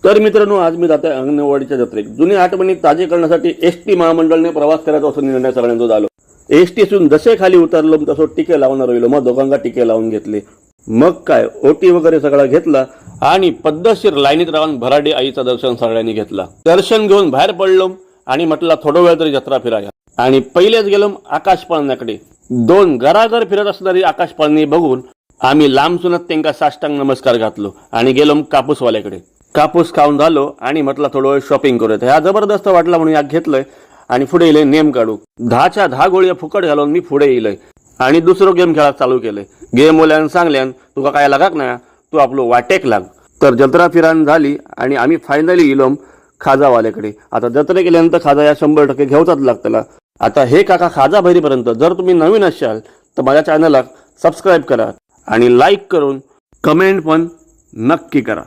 तर मित्रांनो, आज मी जाते अंगणवाडीच्या जत्रेत. जुनी आठवणी ताजे करण्यासाठी एसटी महामंडळाने प्रवास करायचा असा निर्णय सगळ्यांचा झालो. एसटीतून जसे खाली उतरलो तसं टिके लावणार होईल. मग दोघांना टिके लावून घेतले. मग काय ओटी वगैरे सगळा घेतला आणि पद्धतशीर लाईनीत राहून भराडी आईचं दर्शन सगळ्यांनी घेतला. दर्शन घेऊन बाहेर पडलो आणि म्हटलं थोडा वेळ तरी जत्रा फिराया. आणि पहिलेच गेलो आकाश पाळण्याकडे. दोन घराघर फिरत असणारी आकाश पाळणी बघून आम्ही लांबसूनच त्यांना साष्टांग नमस्कार घातलो आणि गेलो कापूसवाल्याकडे. कापूस खाऊन झालो आणि म्हटलं थोडं वेळ शॉपिंग करूयात. ह्या जबरदस्त वाटला म्हणून या घेतलंय आणि पुढे येईल नेम काढू. 10च्या 10 गोळ्या फुकट घालून मी पुढे येईल आणि दुसरं गेम खेळायला चालू केलंय. गेम बोल्यान सांगल्यान तुका काय लागाक ना, तू आपलं वाटेक लाग. तर जत्रा फिरान झाली आणि आम्ही फायनली गेलो खाजावाल्याकडे. आता जत्रे केल्यानंतर खाजा या 100% घेऊचाच लागतला. आता हे काका खाजा भरीपर्यंत जर तुम्ही नवीन असाल तर माझ्या चॅनलला सबस्क्राईब करा आणि लाईक करून कमेंट पण नक्की करा.